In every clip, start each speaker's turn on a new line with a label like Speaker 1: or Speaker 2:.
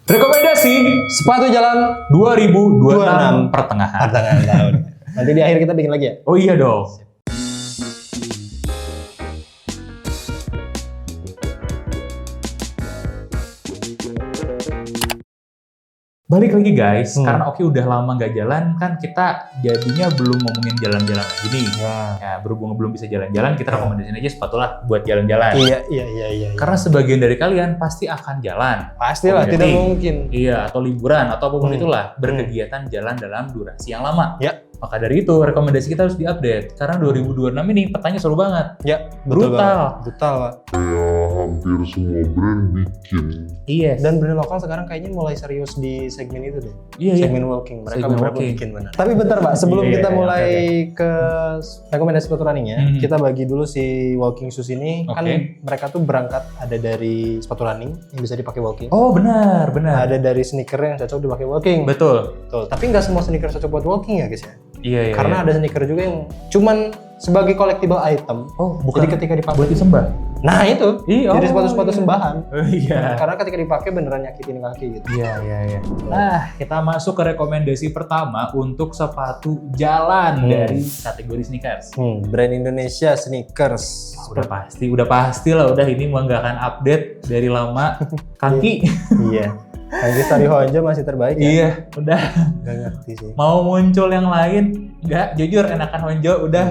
Speaker 1: Rekomendasi
Speaker 2: Sepatu jalan
Speaker 1: 2026 pertengahan.
Speaker 2: pertengahan tahun. Nanti di akhir kita bikin lagi ya?
Speaker 1: Oh iya dong. Balik lagi guys, karena Oki udah lama nggak jalan, kan kita jadinya belum ngomongin jalan-jalan lagi nih. Ya, berhubung belum bisa jalan-jalan, kita rekomendasiin aja sepatu lah buat jalan-jalan.
Speaker 2: Iya.
Speaker 1: Karena sebagian dari kalian pasti akan jalan.
Speaker 2: Pastilah, tidak mungkin.
Speaker 1: Iya, atau liburan, atau apapun itulah, berkegiatan jalan dalam durasi yang lama.
Speaker 2: Ya.
Speaker 1: Maka dari itu, rekomendasi kita harus diupdate. Karena 2026 ini petanya seru banget.
Speaker 2: Ya, betul
Speaker 1: Brutal.
Speaker 2: Brutal, Pak.
Speaker 3: Ya hampir semua brand bikin.
Speaker 1: Iya.
Speaker 2: Dan brand lokal sekarang kayaknya mulai serius di segmen itu deh.
Speaker 1: Iya.
Speaker 2: Segmen walking. Mereka
Speaker 1: Segmen
Speaker 2: beberapa
Speaker 1: walking.
Speaker 2: bikin benar. Tapi bentar Pak, sebelum
Speaker 1: Iya,
Speaker 2: kita
Speaker 1: iya,
Speaker 2: mulai
Speaker 1: oke.
Speaker 2: ke rekomendasi sepatu running ya,
Speaker 1: Mhm.
Speaker 2: kita bagi dulu si walking shoes ini.
Speaker 1: Oke.
Speaker 2: Kan mereka tuh berangkat ada dari sepatu running yang bisa dipakai walking.
Speaker 1: Oh benar.
Speaker 2: Ada dari sneaker yang cocok dipakai walking.
Speaker 1: Betul.
Speaker 2: Betul. Tapi nggak semua sneaker cocok buat walking ya guys ya.
Speaker 1: Iya.
Speaker 2: Karena ada sneaker juga yang cuman sebagai collectible item.
Speaker 1: Oh bukan.
Speaker 2: Jadi ketika dipakai.
Speaker 1: Buat disembah.
Speaker 2: Nah itu.
Speaker 1: Iya,
Speaker 2: Jadi
Speaker 1: oh,
Speaker 2: sepatu-sepatu
Speaker 1: iya.
Speaker 2: sembahan.
Speaker 1: Iya.
Speaker 2: Karena ketika dipakai beneran nyakitin kaki gitu.
Speaker 1: Iya. Nah, kita masuk ke rekomendasi pertama untuk sepatu jalan dari kategori sneakers.
Speaker 2: Brand Indonesia sneakers.
Speaker 1: Udah pasti lah. Udah ini mau nggak akan update dari lama. Kaki.
Speaker 2: Iya. Kaki Story Honjo masih terbaik ya.
Speaker 1: Iya. Udah.
Speaker 2: Gak ngerti sih.
Speaker 1: Mau muncul yang lain? Nggak. Jujur enakan Honjo. Udah.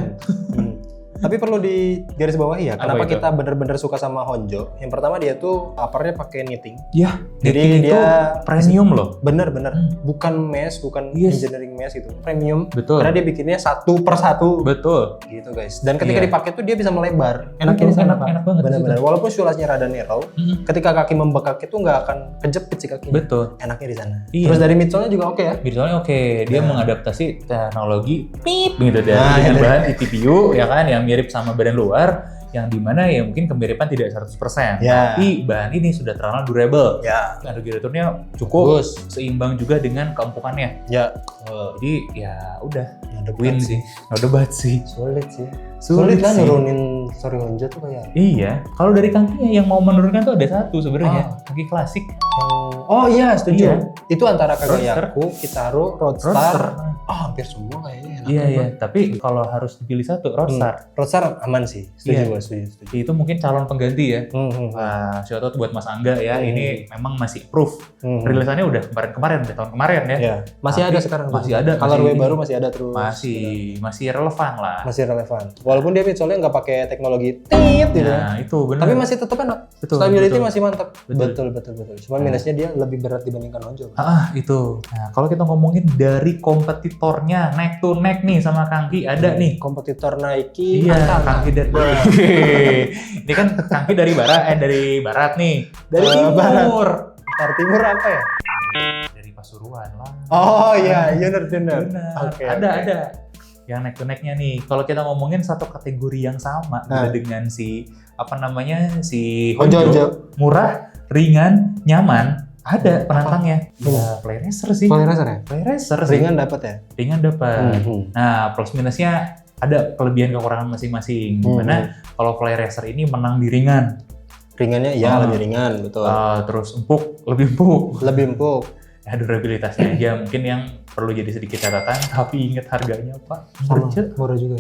Speaker 2: Tapi perlu di garis bawahi ya,
Speaker 1: Apa
Speaker 2: kenapa
Speaker 1: itu?
Speaker 2: kita bener-bener suka sama Honjo. Yang pertama dia tuh uppernya pakai knitting.
Speaker 1: Ya.
Speaker 2: Jadi
Speaker 1: Knitting itu
Speaker 2: dia
Speaker 1: premium loh.
Speaker 2: Bener-bener. Bukan mesh, bukan
Speaker 1: Yes.
Speaker 2: engineering mesh gitu. Premium.
Speaker 1: Betul.
Speaker 2: Karena dia bikinnya satu per satu.
Speaker 1: Betul.
Speaker 2: Gitu guys. Dan ketika
Speaker 1: Iya.
Speaker 2: dipakai tuh dia bisa melebar. Enaknya
Speaker 1: Betul,
Speaker 2: di sana,
Speaker 1: enak-
Speaker 2: Pak.
Speaker 1: enak banget di
Speaker 2: Benar-benar.
Speaker 1: situ.
Speaker 2: Walaupun sulasnya rada narrow, ketika kaki membekak itu nggak akan kejepit sih kakinya.
Speaker 1: Betul.
Speaker 2: Enaknya di sana.
Speaker 1: Iya.
Speaker 2: Terus dari midsole-nya juga oke ya.
Speaker 1: Misalnya oke, dia mengadaptasi teknologi pip gitu dari
Speaker 2: Nah,
Speaker 1: dengan
Speaker 2: itu.
Speaker 1: bahan TPU ya kan yang mirip sama badan luar, yang dimana ya mungkin kemiripan tidak 100%.
Speaker 2: Ya.
Speaker 1: Tapi bahan ini sudah terkenal durable.
Speaker 2: Ya.
Speaker 1: Alligatornya cukup
Speaker 2: Bagus.
Speaker 1: seimbang juga dengan keempukannya.
Speaker 2: Ya.
Speaker 1: Jadi ya udah
Speaker 2: Ada
Speaker 1: win sih. No debat sih.
Speaker 2: Sulit sih. Sulit kan
Speaker 1: sih.
Speaker 2: nurunin Story Honjo tuh kayak
Speaker 1: Iya, kalau dari kakinya yang mau menurunkan tuh ada satu sebenarnya, kaki klasik.
Speaker 2: Oh iya, setuju.
Speaker 1: Iya.
Speaker 2: Itu antara Kagayaku, Kitaro, Roadstar.
Speaker 1: Roadster.
Speaker 2: Hampir semua kayaknya enak.
Speaker 1: Iya, tapi kalau harus dipilih satu, Roadstar.
Speaker 2: Roadstar aman sih. Setuju
Speaker 1: Iya.
Speaker 2: gua, setuju.
Speaker 1: Itu mungkin calon pengganti ya. Wah, shout out buat Mas Angga ya. Ini memang masih proof. Rilisannya udah kemarin-kemarin, udah tahun kemarin ya.
Speaker 2: Ya. Masih
Speaker 1: Tapi
Speaker 2: ada sekarang.
Speaker 1: masih ada,
Speaker 2: Colorway
Speaker 1: masih-
Speaker 2: baru masih ada terus.
Speaker 1: Masih relevan lah.
Speaker 2: Masih relevan. Walaupun dia midsole-nya nggak pakai teknologi tit gitu ya.
Speaker 1: Nah, itu benar.
Speaker 2: Tapi masih tetap enak.
Speaker 1: Betul,
Speaker 2: Stability
Speaker 1: betul.
Speaker 2: masih mantap.
Speaker 1: Betul.
Speaker 2: Betul. Cuman minusnya dia lebih berat dibandingkan Honjo.
Speaker 1: Itu. Nah, kalau kita ngomongin dari kompetitornya neck to neck nih sama Kangki ada nih.
Speaker 2: Kompetitor Nike.
Speaker 1: Iya,
Speaker 2: Antara.
Speaker 1: Kangki dari ini kan Kangki dari barat nih. Dari timur.
Speaker 2: Ntar timur apa ya?
Speaker 1: Dari Pasuruan lah.
Speaker 2: Oh iya, Yunus.
Speaker 1: Benar.
Speaker 2: Oke,
Speaker 1: Ada. Yang neck to neck-nya nih. Kalau kita ngomongin satu kategori yang sama dengan si si
Speaker 2: Honjo.
Speaker 1: murah, ringan, nyaman, ada penantangnya. Ya, Play Racer sih.
Speaker 2: Play Racer ya?
Speaker 1: Play Racer sih.
Speaker 2: Ringan dapat ya?
Speaker 1: Ringan dapat. Nah, plus minusnya ada kelebihan kekurangan masing-masing. Dimana kalau Play Racer ini menang di ringan.
Speaker 2: Ringannya ya lebih ringan, betul.
Speaker 1: Terus lebih empuk.
Speaker 2: Lebih empuk.
Speaker 1: Ya, durabilitasnya aja mungkin yang perlu jadi sedikit catatan, tapi ingat harganya Pak.
Speaker 2: Murah juga.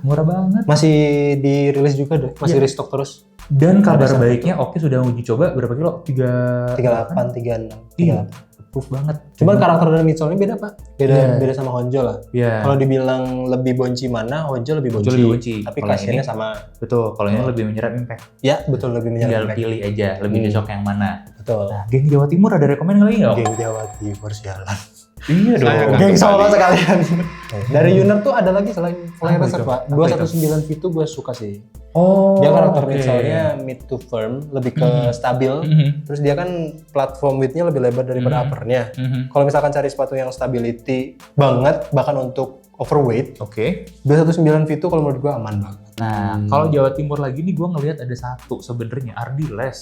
Speaker 1: Murah banget.
Speaker 2: Masih dirilis juga deh, masih
Speaker 1: Iya.
Speaker 2: restock terus.
Speaker 1: Dan kabar
Speaker 2: satu
Speaker 1: baiknya Oki sudah uji coba berapa kilo?
Speaker 2: 38, 36,
Speaker 1: Iya.
Speaker 2: 38.
Speaker 1: Proof banget.
Speaker 2: Cuman karakter dan midsole-nya beda, Pak.
Speaker 1: Iya.
Speaker 2: Beda sama Honjo lah.
Speaker 1: Iya.
Speaker 2: Kalau dibilang lebih bonci mana, Honjo lebih bonci.
Speaker 1: Honjo lebih bonci.
Speaker 2: Tapi
Speaker 1: Kalau
Speaker 2: kasiannya
Speaker 1: ini-
Speaker 2: sama.
Speaker 1: Betul, kalau ini lebih menyerap impact.
Speaker 2: Ya, betul lebih
Speaker 1: Tinggal
Speaker 2: menyerang.
Speaker 1: pilih aja, lebih cocok yang mana.
Speaker 2: Betul.
Speaker 1: Nah, geng Jawa Timur ada rekomend lagi nggak? Om?
Speaker 2: Geng Jawa Timur sialan.
Speaker 1: Iya dong.
Speaker 2: Geng Solo sekalian. Dari Yuner tuh ada lagi selain Fly
Speaker 1: Apa
Speaker 2: Racer,
Speaker 1: itu?
Speaker 2: Pak.
Speaker 1: Apa
Speaker 2: 219 itu gue suka sih.
Speaker 1: Oh,
Speaker 2: Dia karakter
Speaker 1: oke.
Speaker 2: midsole-nya mid to firm, lebih ke stabil. Terus dia kan platform width-nya lebih lebar daripada upper-nya. Kalau misalkan cari sepatu yang stability banget, bahkan untuk overweight,
Speaker 1: Oke.
Speaker 2: 219 V2 kalau menurut gue aman banget.
Speaker 1: Nah, kalau Jawa Timur lagi nih gue ngelihat ada satu sebenarnya Ardiles.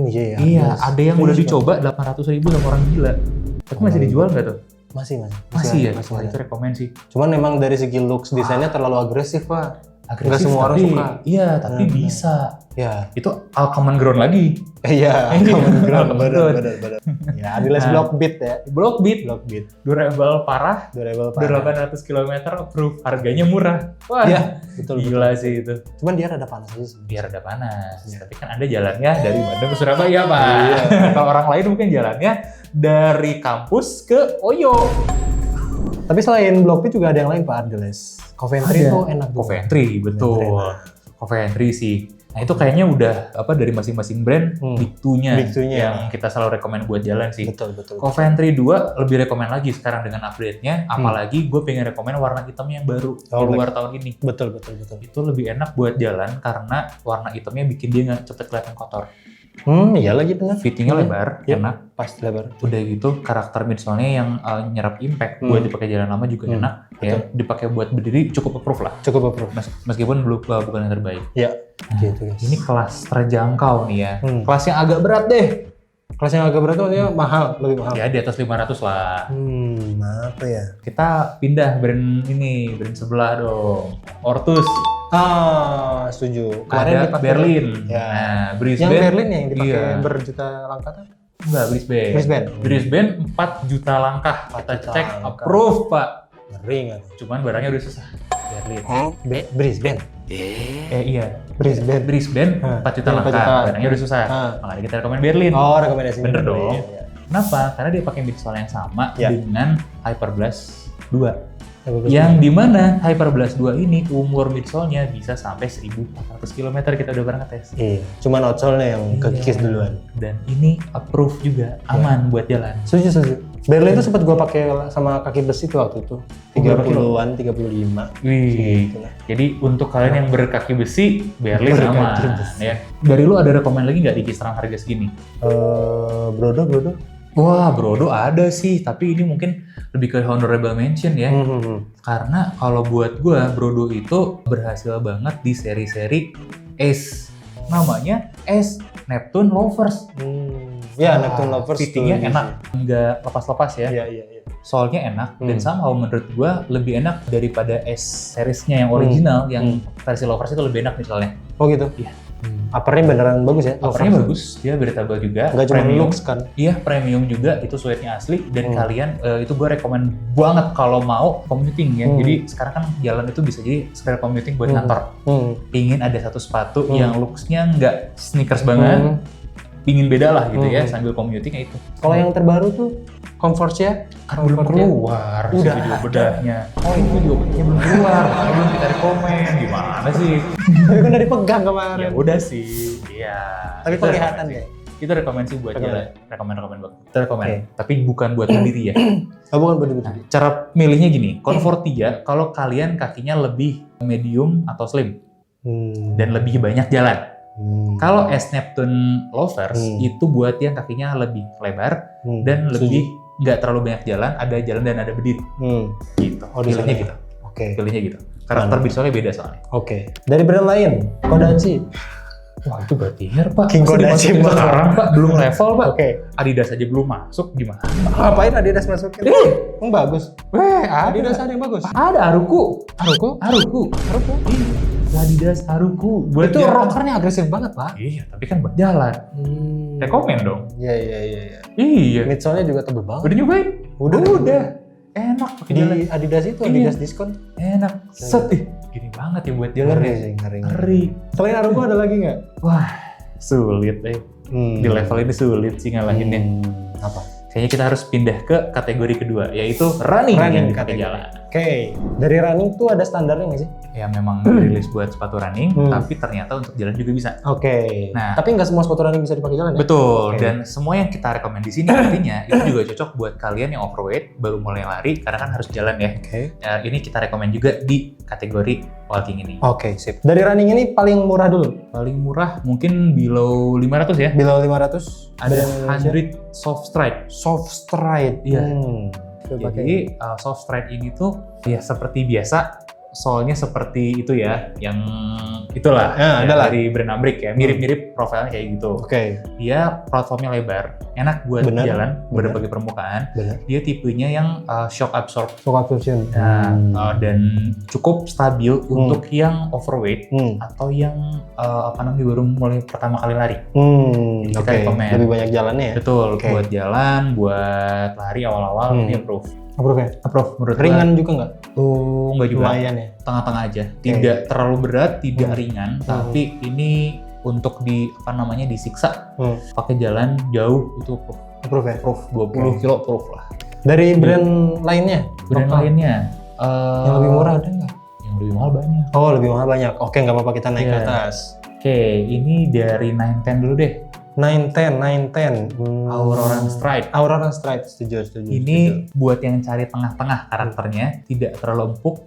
Speaker 2: Iya.
Speaker 1: Iya, ada yang udah
Speaker 2: Serius,
Speaker 1: dicoba 800.000 sama orang gila. Tapi masih dijual nggak tuh?
Speaker 2: Masih.
Speaker 1: Masih ya?
Speaker 2: Masih
Speaker 1: Wah,
Speaker 2: ada.
Speaker 1: itu rekomend sih.
Speaker 2: Cuman memang dari segi looks desainnya terlalu agresif, Pak. Nggak semua orang suka.
Speaker 1: Iya, tapi bisa.
Speaker 2: Ya.
Speaker 1: Itu common ground lagi.
Speaker 2: Iya,
Speaker 1: Common
Speaker 2: benar.
Speaker 1: ground.
Speaker 2: Ya, Adidas block beat ya.
Speaker 1: Block beat. Durable parah.
Speaker 2: Durable
Speaker 1: 800 km approve. Harganya murah. Wah,
Speaker 2: Iya, betul.
Speaker 1: gila sih itu.
Speaker 2: Cuman dia rada panas aja sih.
Speaker 1: Biar ada panas.
Speaker 2: Iya.
Speaker 1: Tapi kan ada jalannya dari Bandung ke Surabaya, Pak.
Speaker 2: Iya.
Speaker 1: Kalau orang lain mungkin jalannya dari kampus ke Oyo.
Speaker 2: Tapi selain block beat juga ada yang lain Pak Adidas. Coventry itu enak.
Speaker 1: Coventry, betul. Coventry sih. Nah itu kayaknya udah dari masing-masing brand Big Two-nya yang kita selalu rekomend buat jalan sih.
Speaker 2: Betul.
Speaker 1: Coventry 2 lebih rekomend lagi sekarang dengan upgrade-nya. Apalagi gue pengen rekomend warna hitamnya yang baru keluar tahun ini.
Speaker 2: Betul.
Speaker 1: Itu lebih enak buat jalan karena warna hitamnya bikin dia nggak cepet kelihatan kotor.
Speaker 2: Iya lagi benar.
Speaker 1: Fittingnya lebar, enak.
Speaker 2: Pas lebar.
Speaker 1: Udah gitu karakter midsole-nya yang nyerap impact buat dipakai jalan lama juga enak. Ya, dipakai buat berdiri cukup approve lah.
Speaker 2: Cukup approve.
Speaker 1: Meskipun bukan yang terbaik.
Speaker 2: Ya, gitu guys.
Speaker 1: Ini kelas terjangkau nih ya. Kelas yang agak berat deh.
Speaker 2: Kelas yang agak berat tuh maksudnya mahal, lebih mahal.
Speaker 1: Ya di atas 500 lah.
Speaker 2: Apa ya?
Speaker 1: Kita pindah brand sebelah dong. Ortus.
Speaker 2: Setuju.
Speaker 1: Kemarin dipakai Berlin.
Speaker 2: Ya.
Speaker 1: Nah, Brisbane.
Speaker 2: Yang Berlin yang dipakai
Speaker 1: iya.
Speaker 2: berjuta langkah kan?
Speaker 1: Enggak, Brisbane 4 juta langkah. Kita cek approve, Pak.
Speaker 2: Ngeri nggak tuh?
Speaker 1: Cuman barangnya udah susah. Berlin.
Speaker 2: Brisbane.
Speaker 1: Iya.
Speaker 2: Brisbane.
Speaker 1: 4 juta langkah. Barangnya udah susah. Makanya kita rekomend Berlin.
Speaker 2: Rekomendasi.
Speaker 1: Bener dong.
Speaker 2: Ya.
Speaker 1: Kenapa? Karena dia pakai midsole yang sama dengan Hyperblast 2.
Speaker 2: Hyperblast
Speaker 1: Yang dimana Hyperblast 2 ini umur midsole-nya bisa sampai 1.400 km kita udah pernah tes.
Speaker 2: Iya. Cuman outsole-nya yang kekikis duluan.
Speaker 1: Dan ini approve juga, aman buat jalan.
Speaker 2: Setuju. Berlin itu sempat gua pakai sama kaki besi tuh waktu itu. 30-an, 35.
Speaker 1: Wih.
Speaker 2: Gitu lah.
Speaker 1: Jadi untuk kalian yang berkaki besi, Berlin
Speaker 2: Berkaki
Speaker 1: aman.
Speaker 2: besi.
Speaker 1: Ya. Dari lu ada rekomend lagi nggak di kisaran harga segini?
Speaker 2: Brodo.
Speaker 1: Wah, Brodo ada sih, tapi ini mungkin lebih ke honorable mention ya. Karena kalau buat gua, Brodo itu berhasil banget di seri-seri Ace. Namanya Ace Neptune Lovers.
Speaker 2: Ya, Neptune Lovers.
Speaker 1: Fittingnya enak, nggak lepas-lepas ya.
Speaker 2: Iya.
Speaker 1: Soalnya enak, dan somehow menurut gua lebih enak daripada S seriesnya yang original, yang versi Lovers itu lebih enak misalnya.
Speaker 2: Oh gitu?
Speaker 1: Iya.
Speaker 2: Uppernya beneran bagus ya?
Speaker 1: Uppernya bagus, dia breathable juga.
Speaker 2: Nggak cuma
Speaker 1: premium
Speaker 2: looks kan?
Speaker 1: Iya, premium juga, itu suede-nya asli. Dan kalian, itu gue rekomend banget kalau mau commuting ya. Jadi sekarang kan jalan itu bisa jadi sekedar commuting buat kantor. Pingin ada satu sepatu yang looks-nya nggak sneakers banget. Pingin beda lah gitu ya, sambil commuting itu.
Speaker 2: Kalau yang terbaru tuh Converse-nya?
Speaker 1: Kan belum keluar
Speaker 2: Udah
Speaker 1: video bedahnya. Oh ini video bedahnya belum keluar, makanya belum kita rekomen. Gimana sih?
Speaker 2: Tapi kan udah dipegang kemarin.
Speaker 1: Ya udah sih, iya.
Speaker 2: Tapi kelihatan ya?
Speaker 1: Kita rekomend sih buat jalan. Rekomend banget. Kita rekomend. Tapi bukan buat berdiri ya.
Speaker 2: Bukan berdiri.
Speaker 1: Cara milihnya gini, Convertia kalau kalian kakinya lebih medium atau slim dan lebih banyak jalan. Kalau S Neptune Lovers itu buat yang kakinya lebih lebar dan lebih nggak terlalu banyak jalan, ada jalan dan ada berdiri. Gitu. Pilihnya gitu. Pilihnya gitu. Karakter midsole beda soalnya.
Speaker 2: Dari brand lain, Kodachi.
Speaker 1: Wah itu berarti Pak.
Speaker 2: King Kodachi
Speaker 1: sekarang Pak belum level Pak. Adidas aja belum masuk gimana?
Speaker 2: Ngapain Adidas masukin? Bagus. Adidas ada yang bagus.
Speaker 1: Ada Aruku. Adidas Aruku. Buat
Speaker 2: itu rockernya agresif banget Pak.
Speaker 1: Iya, tapi kan buat jalan. Rekomen dong.
Speaker 2: Iya.
Speaker 1: Iya.
Speaker 2: Midsole-nya juga tebel banget.
Speaker 1: Udah nyobain? Udah. Enak pakai jalan.
Speaker 2: Di Adidas itu Adidas diskon.
Speaker 1: Enak. Set. Gini banget ya buat jalan.
Speaker 2: Ngeri. Selain Aruku ada lagi nggak?
Speaker 1: Wah, sulit Di level ini sulit sih ngalahinnya.
Speaker 2: Apa?
Speaker 1: Kayaknya kita harus pindah ke kategori kedua, yaitu running yang dipakai jalan.
Speaker 2: Dari running tuh ada standarnya nggak sih?
Speaker 1: Ya memang rilis buat sepatu running, tapi ternyata untuk jalan juga bisa. Nah,
Speaker 2: tapi nggak semua sepatu running bisa dipakai jalan ya?
Speaker 1: Betul, dan semua yang kita rekomend di sini artinya itu juga cocok buat kalian yang overweight, baru mulai lari, karena kan harus jalan ya. Ini kita rekomend juga di kategori walking ini.
Speaker 2: Sip. Dari running ini paling murah dulu?
Speaker 1: Paling murah mungkin below 500 ya.
Speaker 2: Below 500?
Speaker 1: Ada 100 Soft Stride.
Speaker 2: Soft Stride.
Speaker 1: Iya. Jadi Soft Stride ini tuh ya seperti biasa solnya seperti itu ya, yang itulah dari brand Ambrick ya, mirip-mirip profilnya kayak gitu. Dia platformnya lebar, enak buat jalan berbagai permukaan. Dia tipenya yang shock absorption. Dan cukup stabil untuk yang overweight atau yang baru mulai pertama kali lari. Kita rekomend.
Speaker 2: Lebih banyak jalannya ya?
Speaker 1: Betul, buat jalan, buat lari awal-awal ini approve. Approve menurut
Speaker 2: ringan juga nggak?
Speaker 1: Nggak juga.
Speaker 2: Lumayan ya?
Speaker 1: Tengah-tengah aja. Tidak terlalu berat, tidak ringan. Tapi ini untuk disiksa. Pakai jalan jauh itu
Speaker 2: approve ya?
Speaker 1: Approve. 20 kilo approve lah.
Speaker 2: Dari brand lainnya?
Speaker 1: Brand lainnya?
Speaker 2: Yang lebih murah ada nggak?
Speaker 1: Yang lebih mahal banyak.
Speaker 2: Oh, lebih mahal banyak. Oke, nggak apa-apa kita naik ke atas.
Speaker 1: Oke, ini dari 910 dulu deh.
Speaker 2: 910.
Speaker 1: Aurora
Speaker 2: Stride, setuju.
Speaker 1: Ini buat yang cari tengah-tengah karakternya, tidak terlalu empuk.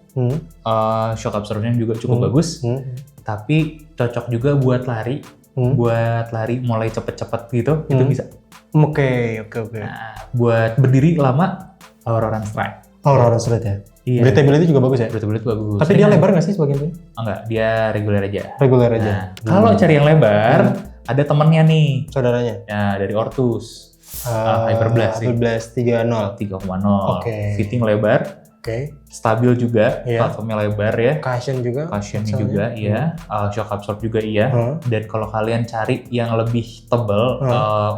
Speaker 1: Shock absorption juga cukup bagus. Tapi cocok juga buat lari. Buat lari mulai cepet-cepet gitu, itu bisa.
Speaker 2: Oke.
Speaker 1: Nah, buat berdiri lama, Aurora Stride
Speaker 2: ya?
Speaker 1: Iya.
Speaker 2: Breathability juga bagus ya?
Speaker 1: Breathability bagus.
Speaker 2: Tapi dia lebar nggak sih sebagian itu?
Speaker 1: Enggak, dia reguler aja.
Speaker 2: Nah,
Speaker 1: kalau cari yang lebar, ada temennya nih.
Speaker 2: Saudaranya?
Speaker 1: Ya, dari Ortus. Hyperblast
Speaker 2: 3.0.
Speaker 1: Fitting lebar. Stabil juga, platformnya lebar ya. Cushionnya juga iya. Shock absorb juga iya. Dan kalau kalian cari yang lebih tebal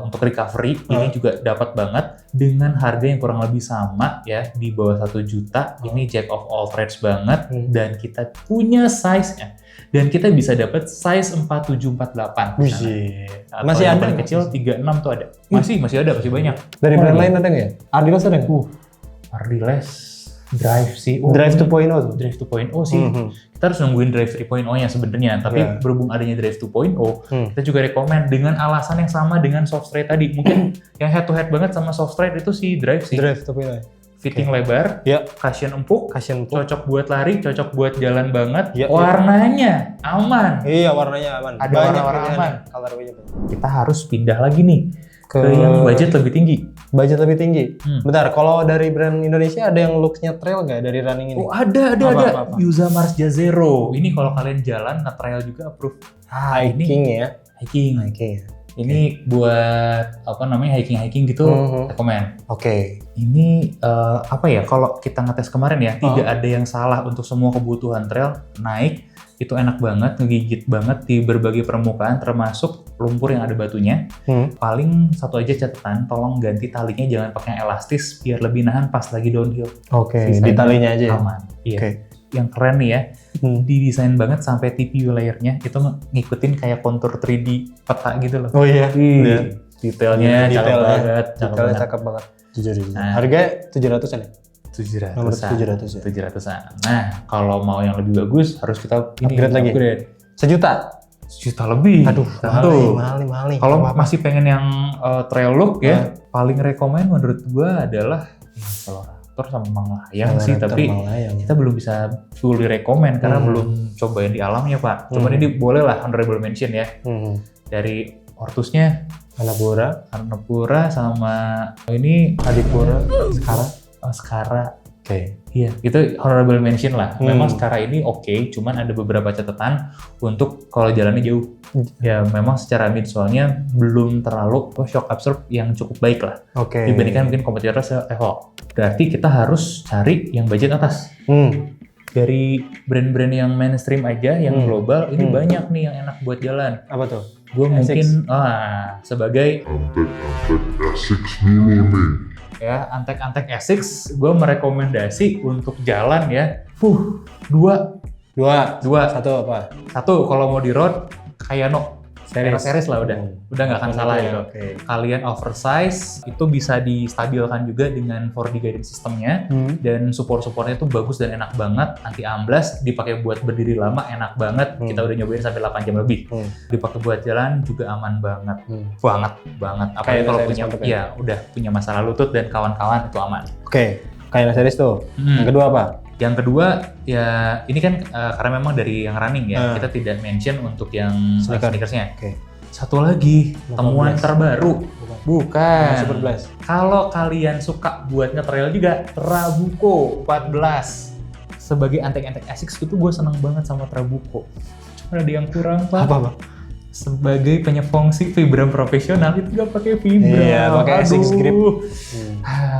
Speaker 1: untuk recovery, ini juga dapat banget dengan harga yang kurang lebih sama ya, di bawah 1 juta. Ini jack of all trades banget dan kita punya size-nya. Dan kita bisa dapat size 4748.
Speaker 2: Masih ada
Speaker 1: yang kecil 36 tuh ada. Masih ada, masih banyak.
Speaker 2: Dari brand lain ada nggak ya? Adidas ada nggak?
Speaker 1: Adidas Drive sih.
Speaker 2: Drive 2.0
Speaker 1: Drive 2.0 sih. Kita harus nungguin Drive 3.0-nya sebenarnya. Tapi berhubung adanya Drive 2.0, kita juga rekomend dengan alasan yang sama dengan Soft Stride tadi. Mungkin yang head to head banget sama Soft Stride itu si Drive sih.
Speaker 2: Drive 2.0.
Speaker 1: Fitting lebar, cushion empuk, cocok buat lari, cocok buat jalan banget. Warnanya aman.
Speaker 2: Iya, warnanya aman.
Speaker 1: Ada warna-warna aman. Kita harus pindah lagi nih ke yang budget lebih tinggi.
Speaker 2: Bentar, kalau dari brand Indonesia ada yang looks-nya trail nggak dari running ini?
Speaker 1: Oh, ada. Yuza Mars Jazero. Ini kalau kalian jalan nge-trail juga approve.
Speaker 2: Hiking ya?
Speaker 1: Hiking. Ini buat hiking gitu, rekomend. Ini kalau kita ngetes kemarin ya, tidak ada yang salah untuk semua kebutuhan trail. Naik itu enak banget, ngegigit banget di berbagai permukaan, termasuk lumpur yang ada batunya. Paling satu aja catatan, tolong ganti talinya, jangan pakai yang elastis biar lebih nahan pas lagi downhill.
Speaker 2: Di talinya aja ya?
Speaker 1: Aman. Iya. Yang keren nih ya, didesain banget sampai TPU layernya itu ngikutin kayak kontur 3D peta gitu loh.
Speaker 2: Oh iya.
Speaker 1: Detailnya
Speaker 2: cakep banget. Jujur. Harga 700-an ya?
Speaker 1: 700-an. Nah, kalau mau yang lebih bagus harus kita
Speaker 2: upgrade lagi. 1 juta?
Speaker 1: 1 juta lebih.
Speaker 2: Aduh, mahal nih.
Speaker 1: Kalau masih pengen yang trail look ya, paling rekomend menurut gua adalah Accelerator sama Manglayang sih, tapi kita belum bisa fully recommend karena belum cobain di alamnya, Pak. Cuman ini boleh lah honorable mention ya. Dari Ortusnya, Annapura sama ini Adipura, Skara. Iya, itu honorable mention lah. Memang sekarang ini cuman ada beberapa catatan untuk kalau jalannya jauh. Ya memang secara midsole-nya belum terlalu shock absorb yang cukup baik lah. Dibandingkan mungkin kompetitor se-level. Berarti kita harus cari yang budget atas. Dari brand-brand yang mainstream aja, yang global, ini banyak nih yang enak buat jalan.
Speaker 2: Apa tuh?
Speaker 1: Gue mungkin sebagai
Speaker 3: Antek Asics dulu nih.
Speaker 1: Ya, Antek Asics, gue merekomendasi untuk jalan ya. Dua.
Speaker 2: Satu apa?
Speaker 1: Satu kalau mau di road, Kayano. Series lah udah nggak akan salah ya. Kalian oversize itu bisa distabilkan juga dengan 4D guidance systemnya, dan supportnya itu bagus dan enak banget, anti amblas, dipakai buat berdiri lama enak banget. Kita udah nyobain sampai 8 jam lebih. Dipakai buat jalan juga aman banget. Banget. Apalagi kalau udah punya masalah lutut dan kawan-kawan itu aman.
Speaker 2: Kayak series tuh. Yang kedua apa?
Speaker 1: Yang kedua ya ini kan karena memang dari yang running ya, kita tidak mention untuk yang sneakersnya. Satu lagi, temuan terbaru. Bukan.
Speaker 2: Super Blast.
Speaker 1: Kalau kalian suka buat nge-trail juga, Trabuco 14. sebagai antek-antek ASICS itu gue seneng banget sama Trabuco. Cuma ada yang kurang, Pak.
Speaker 2: Apa, Bang?
Speaker 1: Sebagai penyefungsi vibram profesional itu gak pakai vibram.
Speaker 2: Iya, pakai ASICS grip.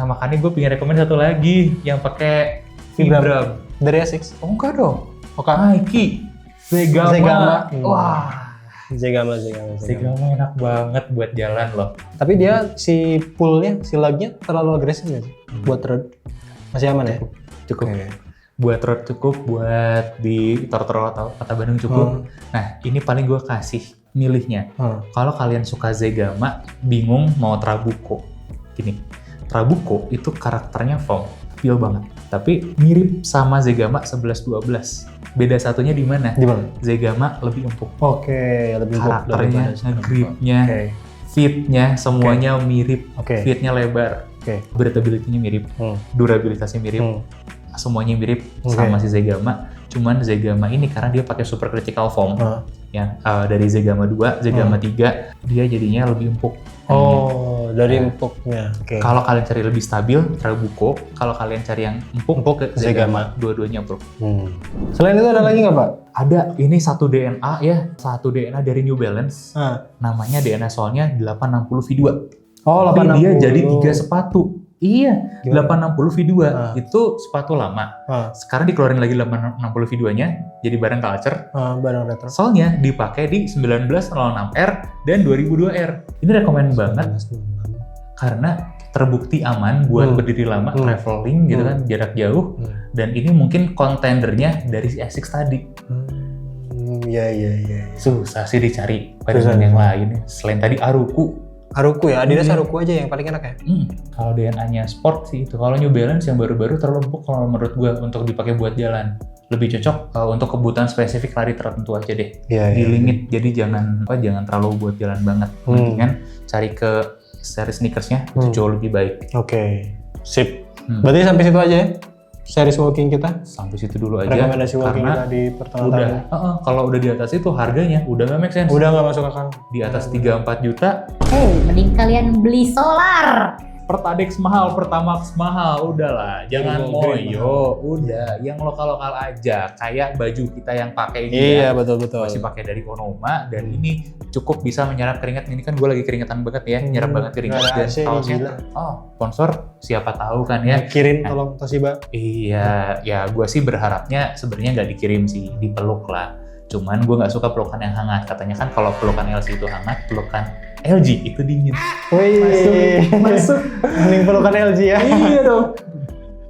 Speaker 1: Makanya gue pengen rekomend satu lagi yang pakai vibram.
Speaker 2: Dari ASICS?
Speaker 1: Oh enggak dong.
Speaker 2: Oke.
Speaker 1: Nike. Zegama. Wah.
Speaker 2: Zegama.
Speaker 1: Zegama enak banget buat jalan loh.
Speaker 2: Tapi dia si pullnya, si lagnya terlalu agresif nggak sih? Buat road masih aman ya?
Speaker 1: Cukup.
Speaker 2: Oke.
Speaker 1: Buat road cukup, buat di Tortoro atau Kota Bandung cukup. Nah ini paling gue kasih milihnya. Kalau kalian suka Zegama, bingung mau Trabuco. Gini, Trabuco itu karakternya foam, feel banget. Tapi mirip sama Zegama 11-12. Beda satunya di mana?
Speaker 2: Di mana?
Speaker 1: Zegama lebih empuk.
Speaker 2: Oke, lebih empuk.
Speaker 1: Karakternya, gripnya, fitnya, semuanya mirip. Fitnya lebar. Breathability-nya mirip. Durabilitasnya mirip. Semuanya mirip sama si Zegama. Cuman Zegama ini karena dia pakai super critical foam. Ya, dari Zegama 2, Zegama 3, dia jadinya lebih empuk.
Speaker 2: Oh, dari empuknya.
Speaker 1: Kalau kalian cari lebih stabil, Trabuco. Kalau kalian cari yang empuk ke Zegama. Dua-duanya empuk.
Speaker 2: Selain itu ada lagi nggak, Pak?
Speaker 1: Ada, ini satu DNA ya. Satu DNA dari New Balance. Namanya DNA soalnya 860 V2. Oh, 860. Tapi dia jadi 3 sepatu. Iya, 860 V2 itu sepatu lama. Sekarang dikeluarin lagi 860 V2-nya jadi barang culture.
Speaker 2: Barang retro.
Speaker 1: Soalnya dipakai di 1906R dan 2002R. Ini rekomen banget karena terbukti aman buat berdiri lama, traveling gitu kan, jarak jauh. Dan ini mungkin kontendernya dari si ASICS tadi.
Speaker 2: Iya.
Speaker 1: Susah sih dicari pada yang lain. Selain tadi
Speaker 2: Aruku ya, Adidas Aruku aja yang paling enak ya?
Speaker 1: Kalau DNA-nya sport sih itu. Kalau New Balance yang baru-baru terlalu empuk kalau menurut gue untuk dipakai buat jalan. Lebih cocok untuk kebutuhan spesifik lari tertentu aja deh. Di limit, jadi jangan terlalu buat jalan banget. Mendingan cari ke seri sneakersnya, itu jauh lebih baik.
Speaker 2: Oke, sip. Berarti sampai situ aja ya? Series walking kita?
Speaker 1: Sampai situ dulu aja.
Speaker 2: Rekomendasi walking kita di pertengahan tahun.
Speaker 1: Kalau udah di atas itu harganya udah nggak make sense.
Speaker 2: Udah nggak masuk akal.
Speaker 1: Di atas 3-4 juta.
Speaker 4: Mending kalian beli solar.
Speaker 1: Pertadex mahal, Pertamax mahal, udahlah, jangan moyo, udah, yang lokal-lokal aja, kayak baju kita yang pakai ini.
Speaker 2: Iya, betul.
Speaker 1: Masih pakai dari Onoma dan ini cukup bisa menyerap keringat. Ini kan gue lagi keringetan banget ya, nyerap banget keringat dan kaosnya. Sponsor siapa tahu kan ya.
Speaker 2: Kirim tolong Toshiba.
Speaker 1: Iya, ya gue sih berharapnya sebenarnya nggak dikirim sih, dipeluk lah. Cuman gue nggak suka pelukan yang hangat. Katanya kan kalau pelukan LC itu hangat, pelukan LG itu dingin.
Speaker 2: Masuk. Mending pelukan LG ya.
Speaker 1: Iya dong.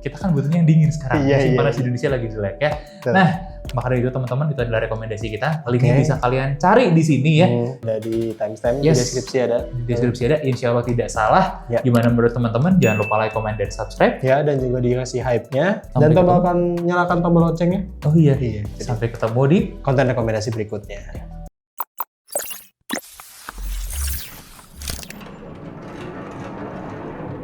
Speaker 1: Kita kan butuhnya yang dingin sekarang.
Speaker 2: Iya.
Speaker 1: Panas Indonesia lagi jelek ya. Nah, maka dari itu teman-teman, itu adalah rekomendasi kita. Linknya bisa kalian cari di sini ya.
Speaker 2: Ada di timestamp, di deskripsi ada.
Speaker 1: Di deskripsi ada, insya Allah tidak salah. Gimana menurut teman-teman? Jangan lupa like, comment, dan subscribe.
Speaker 2: Ya, dan juga dikasih hype-nya. Dan nyalakan tombol loncengnya.
Speaker 1: Oh iya. Sampai ketemu di
Speaker 2: konten rekomendasi berikutnya.